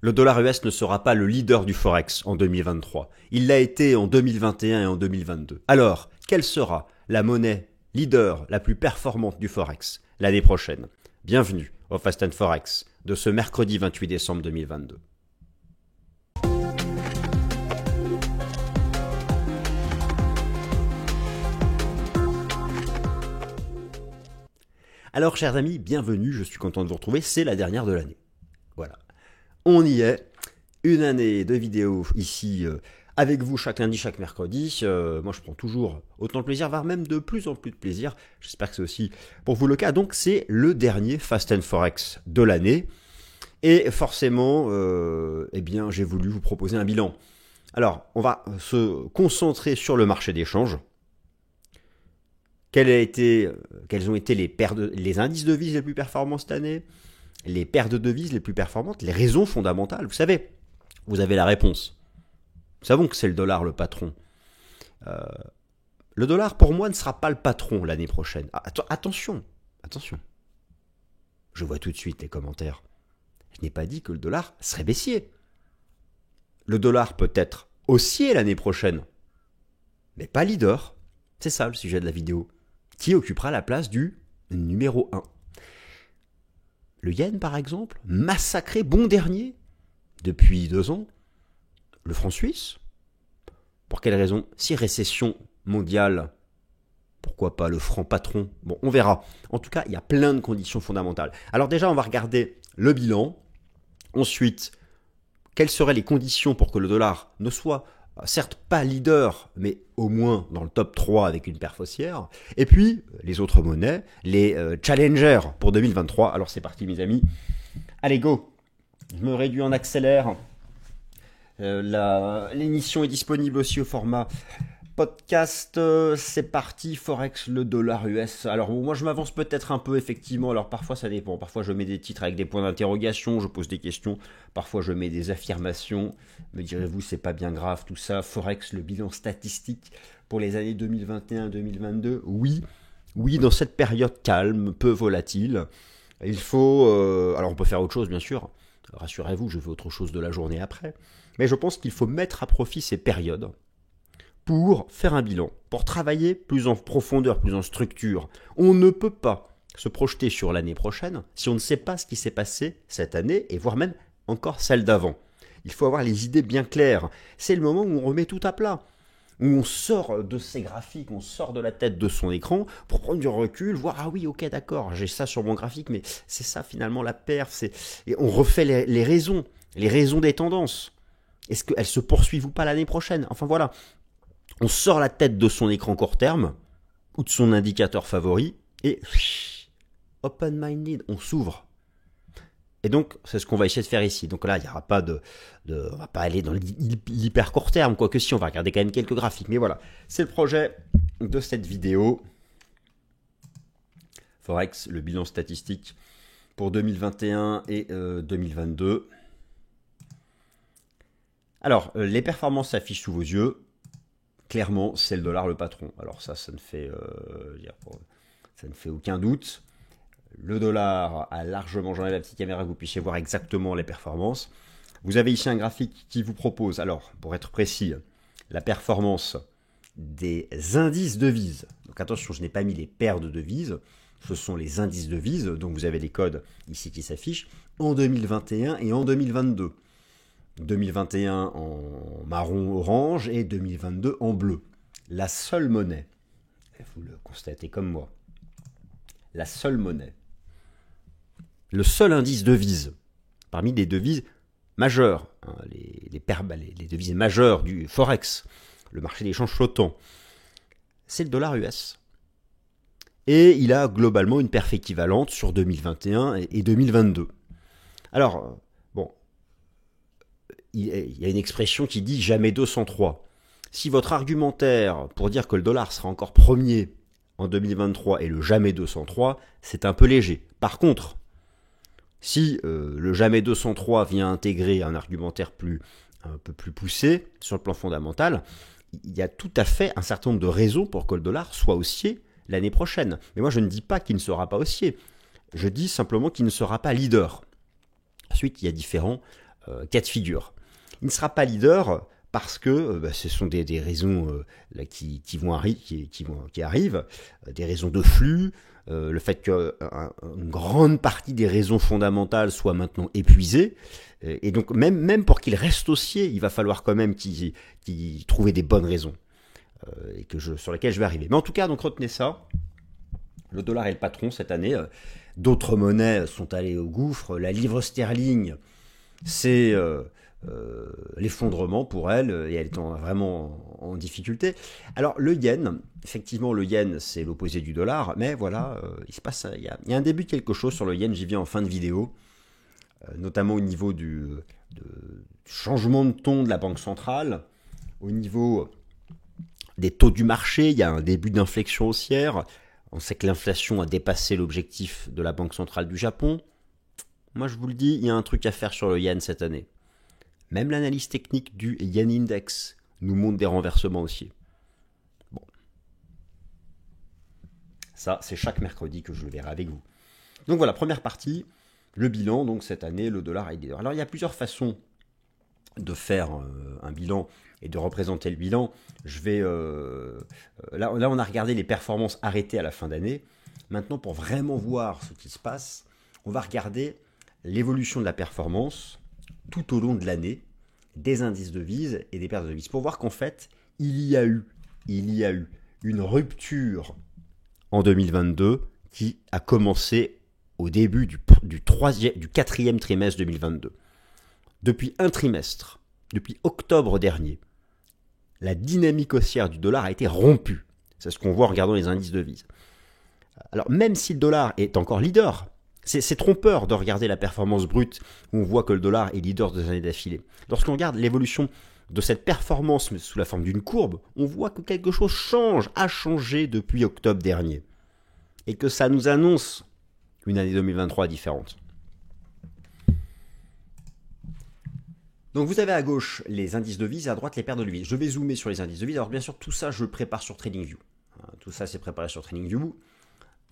Le dollar US ne sera pas le leader du Forex en 2023. Il l'a été en 2021 et en 2022. Alors, quelle sera la monnaie leader la plus performante du Forex l'année prochaine? Bienvenue au Fast and Forex de ce mercredi 28 décembre 2022. Alors, chers amis, bienvenue, je suis content de vous retrouver, c'est la dernière de l'année. Voilà, on y est, une année de vidéos ici avec vous chaque lundi, chaque mercredi. Moi, je prends toujours autant de plaisir, voire même de plus en plus de plaisir. J'espère que c'est aussi pour vous le cas. Donc, c'est le dernier Fast and Forex de l'année. Et forcément, eh bien, j'ai voulu vous proposer un bilan. Alors, on va se concentrer sur le marché d'échange. Quels ont été les indices de devises les plus performants cette année, les paires de devises les plus performantes, les raisons fondamentales. Vous savez, vous avez la réponse. Nous savons que c'est le dollar le patron. Le dollar, pour moi, ne sera pas le patron l'année prochaine. Attention. Je vois tout de suite les commentaires. Je n'ai pas dit que le dollar serait baissier. Le dollar peut être haussier l'année prochaine, mais pas leader. C'est ça le sujet de la vidéo. Qui occupera la place du numéro 1. Le yen, par exemple, massacré, bon dernier, depuis 2 ans. Le franc suisse. Pour quelle raison? Si récession mondiale, pourquoi pas le franc patron? Bon, on verra. En tout cas, il y a plein de conditions fondamentales. Alors déjà, on va regarder le bilan. Ensuite, quelles seraient les conditions pour que le dollar ne soit certes pas leader, mais au moins dans le top 3 avec une paire haussière. Et puis, les autres monnaies, les challengers pour 2023. Alors c'est parti mes amis. Allez, go. Je me réduis en accélère. L'émission est disponible aussi au format podcast. C'est parti, Forex, le dollar US. Alors moi je m'avance peut-être un peu effectivement. Alors parfois ça dépend. Parfois je mets des titres avec des points d'interrogation, je pose des questions. Parfois je mets des affirmations. Me direz-vous, c'est pas bien grave tout ça. Forex, le bilan statistique pour les années 2021-2022. Oui, dans cette période calme, peu volatile, il faut... alors on peut faire autre chose bien sûr. Rassurez-vous, je fais autre chose de la journée après. Mais je pense qu'il faut mettre à profit ces périodes pour faire un bilan, pour travailler plus en profondeur, plus en structure. On ne peut pas se projeter sur l'année prochaine si on ne sait pas ce qui s'est passé cette année et voire même encore celle d'avant. Il faut avoir les idées bien claires. C'est le moment où on remet tout à plat, où on sort de ses graphiques, on sort de la tête de son écran pour prendre du recul, voir ah oui, ok, d'accord, j'ai ça sur mon graphique, mais c'est ça finalement la perf. Et on refait les raisons des tendances. Est-ce qu'elles se poursuivent ou pas l'année prochaine? Enfin voilà. On sort la tête de son écran court terme ou de son indicateur favori et open-minded, on s'ouvre. Et donc, c'est ce qu'on va essayer de faire ici. Donc là, il n'y aura pas on va pas aller dans l'hyper court terme, quoique si, on va regarder quand même quelques graphiques. Mais voilà, c'est le projet de cette vidéo. Forex, le bilan statistique pour 2021 et 2022. Alors, les performances s'affichent sous vos yeux. Clairement, c'est le dollar le patron. Alors ça ne fait aucun doute. Le dollar a largement, j'enlève la petite caméra que vous puissiez voir exactement les performances. Vous avez ici un graphique qui vous propose, alors pour être précis, la performance des indices devises. Donc attention, je n'ai pas mis les paires de devises, ce sont les indices devises, donc vous avez les codes ici qui s'affichent, en 2021 et en 2022. 2021 en marron-orange et 2022 en bleu. La seule monnaie, vous le constatez comme moi, la seule monnaie, le seul indice devise, parmi les devises majeures, hein, les devises majeures du Forex, le marché d'échange flottant, c'est le dollar US. Et il a globalement une perf équivalente sur 2021 et 2022. Alors, il y a une expression qui dit « jamais 203 ». Si votre argumentaire pour dire que le dollar sera encore premier en 2023 est le « jamais 203 », c'est un peu léger. Par contre, si le « jamais 203 » vient intégrer un argumentaire un peu plus poussé sur le plan fondamental, il y a tout à fait un certain nombre de raisons pour que le dollar soit haussier l'année prochaine. Mais moi, je ne dis pas qu'il ne sera pas haussier. Je dis simplement qu'il ne sera pas leader. Ensuite, il y a différents cas de figure. Il ne sera pas leader parce que ce sont des raisons là, qui arrivent, des raisons de flux, le fait qu'une grande partie des raisons fondamentales soient maintenant épuisées, et donc même pour qu'il reste haussier, il va falloir quand même qu'il trouve des bonnes raisons, sur lesquelles je vais arriver. Mais en tout cas, donc retenez ça, le dollar est le patron cette année, d'autres monnaies sont allées au gouffre, la livre sterling, c'est l'effondrement pour elle, et elle est vraiment en difficulté. Alors le yen, effectivement le yen c'est l'opposé du dollar, mais voilà, il y a un début de quelque chose sur le yen, j'y viens en fin de vidéo, notamment au niveau du changement de ton de la Banque centrale, au niveau des taux du marché, il y a un début d'inflexion haussière, on sait que l'inflation a dépassé l'objectif de la Banque centrale du Japon. Moi je vous le dis, il y a un truc à faire sur le yen cette année. Même l'analyse technique du Yen Index nous montre des renversements haussiers. Bon. Ça, c'est chaque mercredi que je le verrai avec vous. Donc voilà, première partie, le bilan. Donc cette année, le dollar est leader. Alors il y a plusieurs façons de faire un bilan et de représenter le bilan. Là, on a regardé les performances arrêtées à la fin d'année. Maintenant, pour vraiment voir ce qui se passe, on va regarder l'évolution de la performance tout au long de l'année des indices de devises et des paires de devises pour voir qu'en fait, il y a eu une rupture en 2022 qui a commencé au début du quatrième trimestre 2022. Depuis un trimestre, depuis octobre dernier, la dynamique haussière du dollar a été rompue. C'est ce qu'on voit en regardant les indices de devises. Alors même si le dollar est encore leader, c'est trompeur de regarder la performance brute où on voit que le dollar est leader 2 années d'affilée. Lorsqu'on regarde l'évolution de cette performance sous la forme d'une courbe, on voit que quelque chose a changé depuis octobre dernier. Et que ça nous annonce une année 2023 différente. Donc vous avez à gauche les indices de devises et à droite les paires de devises. Je vais zoomer sur les indices de devises. Alors bien sûr tout ça je le prépare sur TradingView. Tout ça c'est préparé sur TradingView.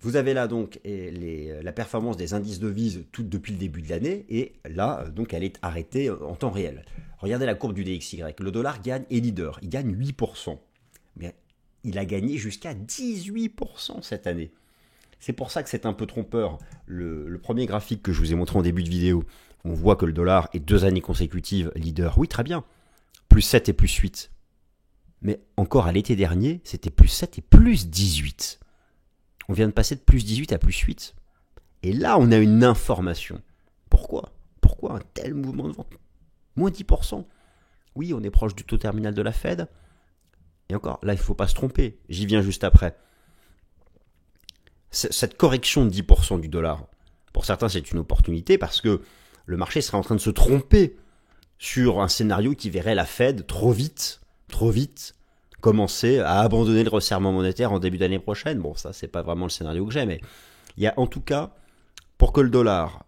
Vous avez là donc la performance des indices de devises tout depuis le début de l'année et là donc elle est arrêtée en temps réel. Regardez la courbe du DXY. Le dollar gagne et leader. Il gagne 8%. Mais il a gagné jusqu'à 18% cette année. C'est pour ça que c'est un peu trompeur. Le premier graphique que je vous ai montré en début de vidéo, on voit que le dollar est 2 années consécutives leader. Oui, très bien. Plus 7 et plus 8. Mais encore à l'été dernier, c'était plus 7 et plus 18. On vient de passer de plus 18 à plus 8. Et là, on a une information. Pourquoi un tel mouvement de vente? Moins 10%. Oui, on est proche du taux terminal de la Fed. Et encore, là, il ne faut pas se tromper. J'y viens juste après. Cette correction de 10% du dollar, pour certains, c'est une opportunité parce que le marché serait en train de se tromper sur un scénario qui verrait la Fed trop vite, commencer à abandonner le resserrement monétaire en début d'année prochaine. Bon, ça, c'est pas vraiment le scénario que j'ai, mais il y a en tout cas, pour que le dollar,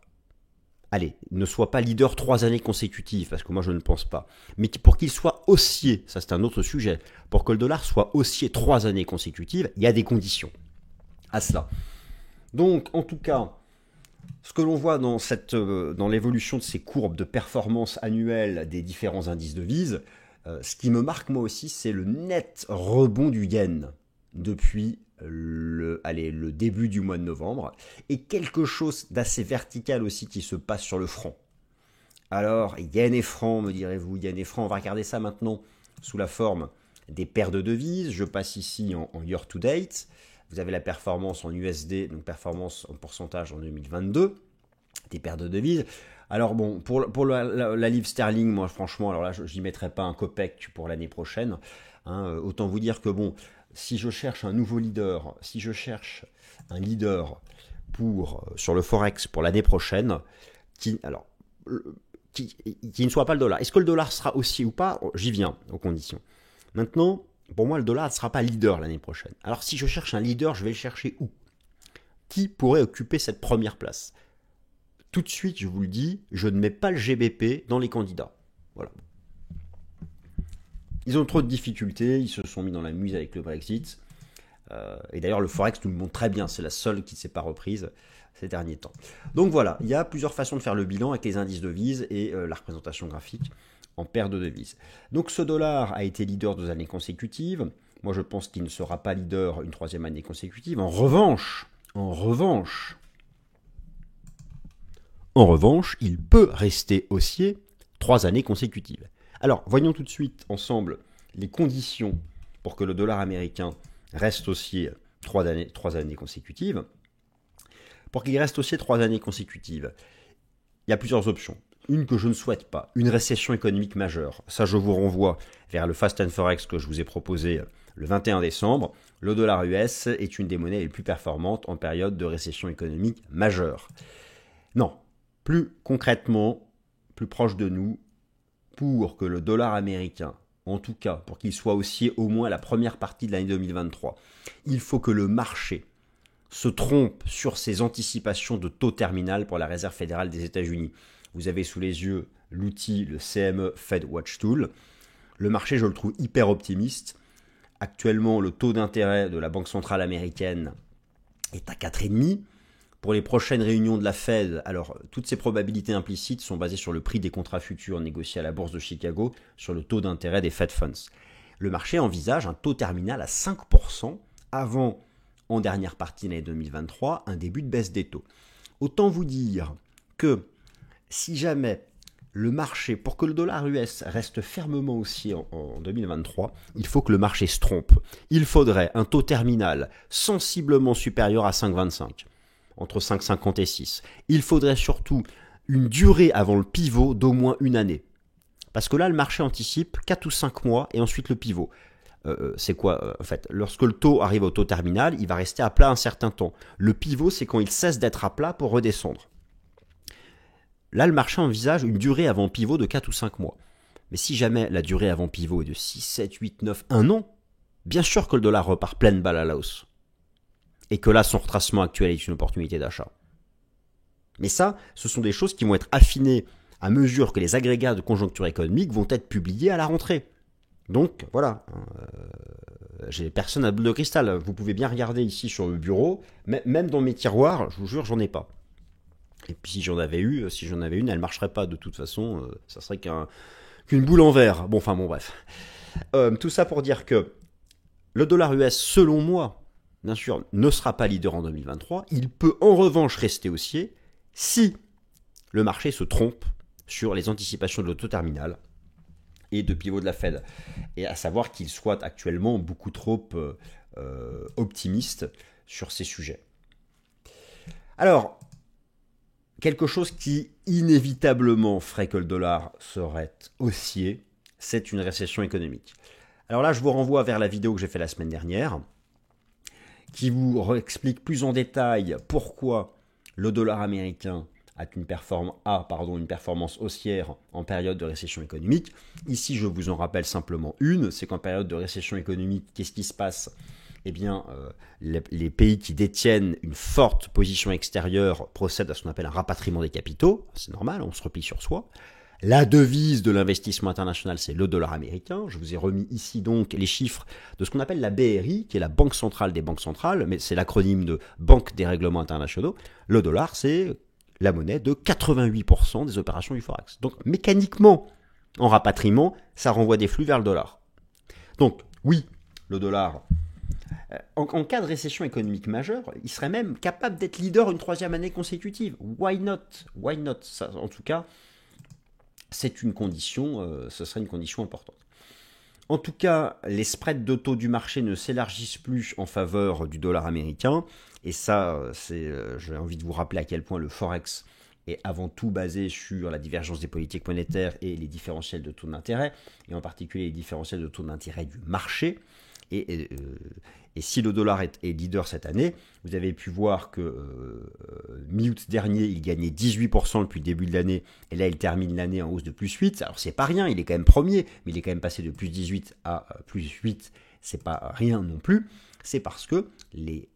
ne soit pas leader 3 années consécutives, parce que moi je ne pense pas, mais pour qu'il soit haussier, ça c'est un autre sujet, pour que le dollar soit haussier 3 années consécutives, il y a des conditions à cela. Donc, en tout cas, ce que l'on voit dans l'évolution de ces courbes de performance annuelle des différents indices de devises, ce qui me marque moi aussi, c'est le net rebond du yen depuis le début du mois de novembre, et quelque chose d'assez vertical aussi qui se passe sur le franc. Alors, yen et franc, me direz-vous, yen et franc, on va regarder ça maintenant sous la forme des paires de devises. Je passe ici en year to date. Vous avez la performance en USD, donc performance en pourcentage en 2022, des paires de devises. Alors bon, pour la livre sterling, moi franchement, alors là, je n'y mettrai pas un copec pour l'année prochaine. Autant vous dire que bon, si je cherche un nouveau leader, si je cherche un leader sur le Forex pour l'année prochaine, qui ne soit pas le dollar. Est-ce que le dollar sera haussier ou pas? J'y viens, aux conditions. Maintenant, pour moi, le dollar ne sera pas leader l'année prochaine. Alors si je cherche un leader, je vais le chercher où? Qui pourrait occuper cette première place? Tout de suite, je vous le dis, je ne mets pas le GBP dans les candidats. Voilà. Ils ont trop de difficultés, ils se sont mis dans la muse avec le Brexit. Et d'ailleurs, le Forex nous le montre très bien, c'est la seule qui ne s'est pas reprise. ces derniers temps. Donc voilà, il y a plusieurs façons de faire le bilan avec les indices de devises et la représentation graphique en paire de devises. Donc ce dollar a été leader 2 années consécutives. Moi je pense qu'il ne sera pas leader une 3e année consécutive. En revanche, il peut rester haussier 3 années consécutives. Alors voyons tout de suite ensemble les conditions pour que le dollar américain reste haussier 3 années consécutives. Pour qu'il reste haussier 3 années consécutives, il y a plusieurs options. Une que je ne souhaite pas, une récession économique majeure. Ça, je vous renvoie vers le Fast and Forex que je vous ai proposé le 21 décembre. Le dollar US est une des monnaies les plus performantes en période de récession économique majeure. Non, plus concrètement, plus proche de nous, pour que le dollar américain, en tout cas pour qu'il soit haussier au moins la première partie de l'année 2023, il faut que le marché se trompe sur ses anticipations de taux terminal pour la Réserve fédérale des États-Unis. Vous avez sous les yeux l'outil, le CME Fed Watch Tool. Le marché, je le trouve hyper optimiste. Actuellement, le taux d'intérêt de la Banque centrale américaine est à 4,5. Pour les prochaines réunions de la Fed, alors toutes ces probabilités implicites sont basées sur le prix des contrats futurs négociés à la bourse de Chicago, sur le taux d'intérêt des Fed Funds. Le marché envisage un taux terminal à 5% avant, en dernière partie de l'année 2023, un début de baisse des taux. Autant vous dire que si jamais le marché, pour que le dollar US reste fermement haussier en 2023, il faut que le marché se trompe. Il faudrait un taux terminal sensiblement supérieur à 5,25, entre 5,50 et 6. Il faudrait surtout une durée avant le pivot d'au moins une année. Parce que là, le marché anticipe 4 ou 5 mois et ensuite le pivot. C'est quoi en fait? Lorsque le taux arrive au taux terminal, il va rester à plat un certain temps. Le pivot, c'est quand il cesse d'être à plat pour redescendre. Là, le marché envisage une durée avant pivot de 4 ou 5 mois. Mais si jamais la durée avant pivot est de 6, 7, 8, 9, 1 an, bien sûr que le dollar repart pleine balle à la hausse. Et que là, son retracement actuel est une opportunité d'achat. Mais ça, ce sont des choses qui vont être affinées à mesure que les agrégats de conjoncture économique vont être publiés à la rentrée. Donc, voilà. J'ai personne à boule de cristal. Vous pouvez bien regarder ici sur le bureau. Même dans mes tiroirs, je vous jure, j'en ai pas. Et puis si j'en avais une, elle ne marcherait pas de toute façon, ça serait qu'une boule en verre. Bon, bref. Tout ça pour dire que le dollar US, selon moi, bien sûr, ne sera pas leader en 2023. Il peut en revanche rester haussier si le marché se trompe sur les anticipations de l'auto terminal et de pivot de la Fed. Et à savoir qu'il soit actuellement beaucoup trop optimiste sur ces sujets. Alors, quelque chose qui inévitablement ferait que le dollar serait haussier, c'est une récession économique. Alors là, je vous renvoie vers la vidéo que j'ai faite la semaine dernière, qui vous explique plus en détail pourquoi le dollar américain a une performance haussière en période de récession économique. Ici, je vous en rappelle simplement c'est qu'en période de récession économique, qu'est-ce qui se passe ? Eh bien, les pays qui détiennent une forte position extérieure procèdent à ce qu'on appelle un rapatriement des capitaux. C'est normal, on se replie sur soi. La devise de l'investissement international, c'est le dollar américain. Je vous ai remis ici donc les chiffres de ce qu'on appelle la BRI, qui est la Banque centrale des banques centrales, mais c'est l'acronyme de Banque des règlements internationaux. Le dollar, c'est la monnaie de 88% des opérations du Forex. Donc, mécaniquement, en rapatriement, ça renvoie des flux vers le dollar. Donc, oui, le dollar... En cas de récession économique majeure, il serait même capable d'être leader une 3e année consécutive. Why not? Why not? Ça, en tout cas, c'est une condition, ce serait une condition importante. En tout cas, les spreads de taux du marché ne s'élargissent plus en faveur du dollar américain. Et ça, j'ai envie de vous rappeler à quel point le Forex est avant tout basé sur la divergence des politiques monétaires et les différentiels de taux d'intérêt, et en particulier les différentiels de taux d'intérêt du marché. Et si le dollar est leader cette année, vous avez pu voir que mi-août dernier, il gagnait 18% depuis le début de l'année, et là il termine l'année en hausse de plus 8. Alors c'est pas rien, il est quand même premier, mais il est quand même passé de plus 18 à plus 8, c'est pas rien non plus. C'est parce que les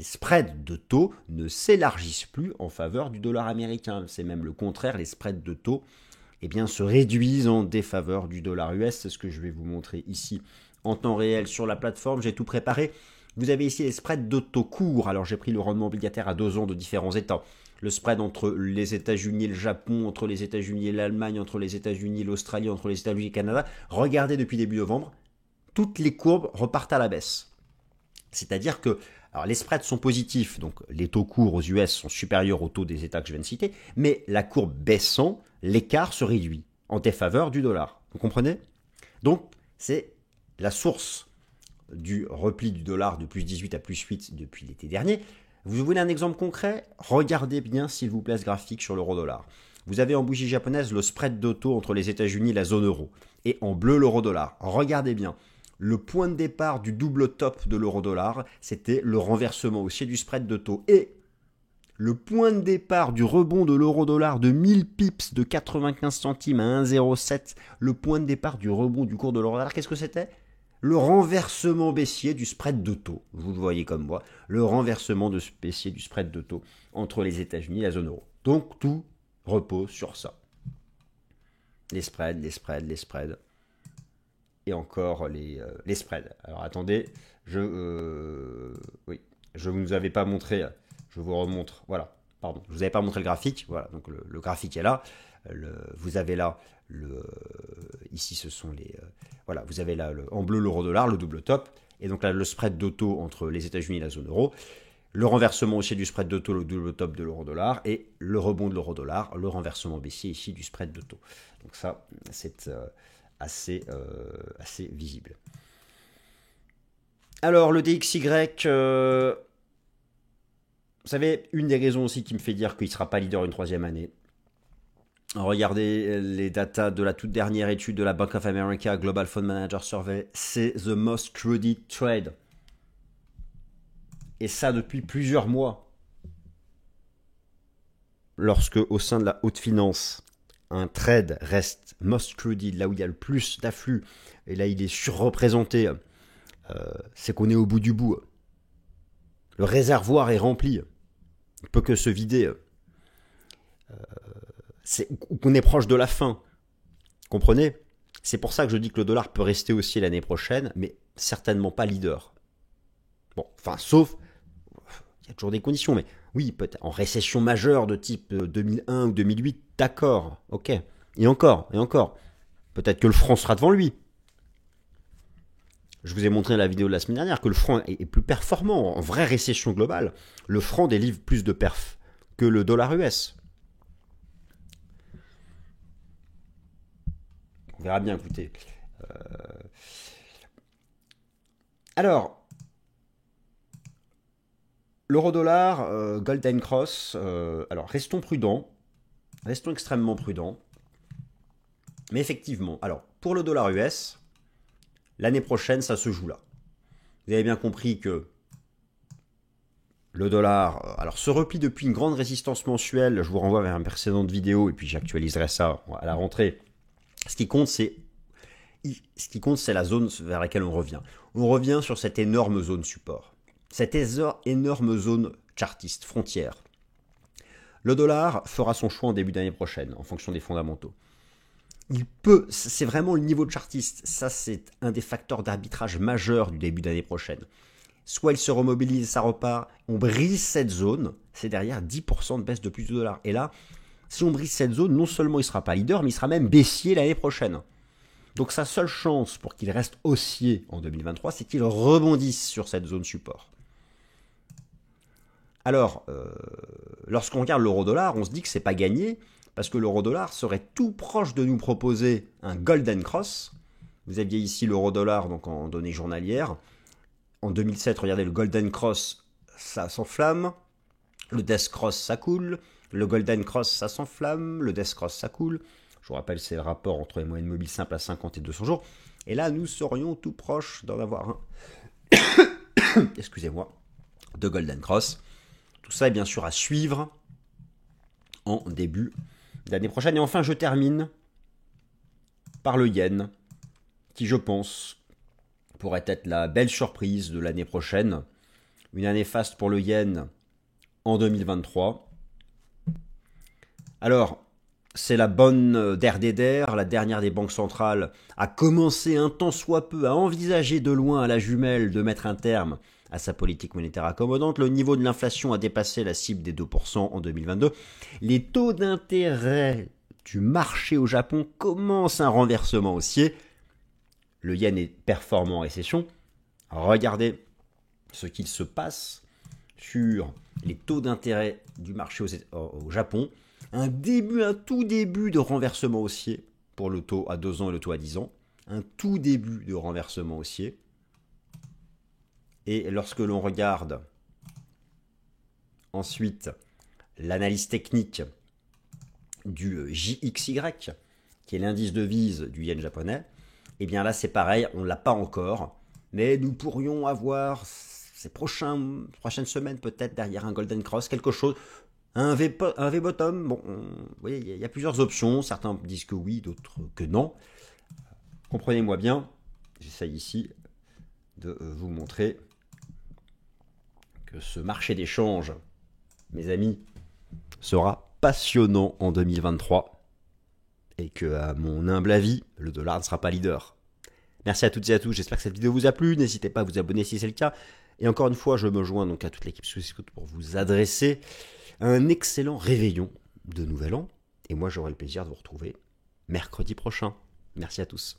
spreads de taux ne s'élargissent plus en faveur du dollar américain. C'est même le contraire, les spreads de taux se réduisent en défaveur du dollar US. C'est ce que je vais vous montrer ici en temps réel sur la plateforme. J'ai tout préparé. Vous avez ici les spreads de taux courts. Alors j'ai pris le rendement obligataire à 2 ans de différents États. Le spread entre les États-Unis et le Japon, entre les États-Unis et l'Allemagne, entre les États-Unis et l'Australie, entre les États-Unis et le Canada. Regardez depuis début novembre, toutes les courbes repartent à la baisse. C'est-à-dire que alors les spreads sont positifs, donc les taux courts aux US sont supérieurs aux taux des États que je viens de citer, mais la courbe baissant, l'écart se réduit en défaveur du dollar. Vous comprenez? Donc c'est la source du repli du dollar de plus 18 à plus 8 depuis l'été dernier. Vous voulez un exemple concret? Regardez bien s'il vous plaît ce graphique sur l'euro-dollar. Vous avez en bougie japonaise le spread de taux entre les États-Unis et la zone euro, et en bleu l'euro-dollar. Regardez bien. Le point de départ du double top de l'euro-dollar, c'était le renversement haussier du spread de taux. Et le point de départ du rebond de l'euro-dollar de 1000 pips de 95 centimes à 1,07, le point de départ du rebond du cours de l'euro-dollar, qu'est-ce que c'était? Le renversement baissier du spread de taux. Vous le voyez comme moi, le renversement baissier du spread de taux entre les États-Unis et la zone euro. Donc tout repose sur ça. Les spreads, les spreads, les spreads. Et encore les spreads. Alors attendez, oui, je ne vous avais pas montré, je vous remontre, voilà, pardon, je ne vous avais pas montré le graphique, voilà, donc le graphique est là, vous avez là, ici ce sont les, voilà, vous avez là en bleu l'euro-dollar, le double top, et donc là le spread de taux entre les États-Unis et la zone euro, le renversement haussier du spread de taux, le double top de l'euro-dollar, et le rebond de l'euro-dollar, le renversement baissier ici du spread de taux. Donc ça, c'est assez visible. Alors le DXY, vous savez, une des raisons aussi qui me fait dire qu'il ne sera pas leader une troisième année. Regardez les datas de la toute dernière étude de la Bank of America Global Fund Manager Survey, c'est the most traded trade. Et ça depuis plusieurs mois. Lorsque au sein de la haute finance, un trade reste most traded, là où il y a le plus d'afflux, et là il est surreprésenté, c'est qu'on est au bout du bout. Le réservoir est rempli, il ne peut que se vider. Qu'on est proche de la fin. Comprenez? C'est pour ça que je dis que le dollar peut rester aussi l'année prochaine, mais certainement pas leader. Bon, enfin, sauf, il y a toujours des conditions, mais oui, peut-être en récession majeure de type 2001 ou 2008, d'accord, ok. Et encore. Peut-être que le franc sera devant lui. Je vous ai montré dans la vidéo de la semaine dernière que le franc est plus performant. En vraie récession globale, le franc délivre plus de perf que le dollar US. On verra bien, écoutez. Alors, l'euro-dollar, Golden Cross, alors restons prudents, restons extrêmement prudents. Mais effectivement, alors pour le dollar US, l'année prochaine, ça se joue là. Vous avez bien compris que le dollar, alors se replie depuis une grande résistance mensuelle, je vous renvoie vers une précédente vidéo et puis j'actualiserai ça à la rentrée. Ce qui compte, c'est la zone vers laquelle on revient. On revient sur cette énorme zone support, cette énorme zone chartiste, frontière. Le dollar fera son choix en début d'année prochaine, en fonction des fondamentaux. C'est vraiment le niveau de chartiste, ça c'est un des facteurs d'arbitrage majeurs du début d'année prochaine. Soit il se remobilise, ça repart, on brise cette zone, c'est derrière 10% de baisse de plus de dollars. Et là, si on brise cette zone, non seulement il ne sera pas leader, mais il sera même baissier l'année prochaine. Donc sa seule chance pour qu'il reste haussier en 2023, c'est qu'il rebondisse sur cette zone support. Alors, lorsqu'on regarde l'euro-dollar, on se dit que c'est pas gagné, parce que l'euro-dollar serait tout proche de nous proposer un Golden Cross. Vous aviez ici l'euro-dollar donc en données journalières. En 2007, regardez, le Golden Cross, ça s'enflamme. Le Death Cross, ça coule. Le Golden Cross, ça s'enflamme. Le Death Cross, ça coule. Je vous rappelle, c'est le rapport entre les moyennes mobiles simples à 50 et 200 jours. Et là, nous serions tout proches d'en avoir un. Excusez-moi. De Golden Cross. Tout ça est bien sûr à suivre en début d'année prochaine. Et enfin, je termine par le yen, qui, je pense, pourrait être la belle surprise de l'année prochaine. Une année faste pour le yen en 2023. Alors, c'est la bonne d'RDDR, la dernière des banques centrales, a commencé un tant soit peu à envisager de loin à la jumelle de mettre un terme à sa politique monétaire accommodante. Le niveau de l'inflation a dépassé la cible des 2% en 2022. Les taux d'intérêt du marché au Japon commencent un renversement haussier. Le yen est performant en récession. Regardez ce qu'il se passe sur les taux d'intérêt du marché au Japon. Un tout début de renversement haussier pour le taux à 2 ans et le taux à 10 ans. Un tout début de renversement haussier. Et lorsque l'on regarde ensuite l'analyse technique du JXY, qui est l'indice de devise du yen japonais, et bien là c'est pareil, on ne l'a pas encore, mais nous pourrions avoir ces prochaines semaines peut-être derrière un Golden Cross, quelque chose, un V-bottom, bon, vous voyez, il y a plusieurs options, certains disent que oui, d'autres que non. Comprenez-moi bien, j'essaye ici de vous montrer que ce marché d'échange, mes amis, sera passionnant en 2023 et que, à mon humble avis, le dollar ne sera pas leader. Merci à toutes et à tous, j'espère que cette vidéo vous a plu, n'hésitez pas à vous abonner si c'est le cas. Et encore une fois, je me joins donc à toute l'équipe Sous-Écoute pour vous adresser un excellent réveillon de Nouvel An. Et moi, j'aurai le plaisir de vous retrouver mercredi prochain. Merci à tous.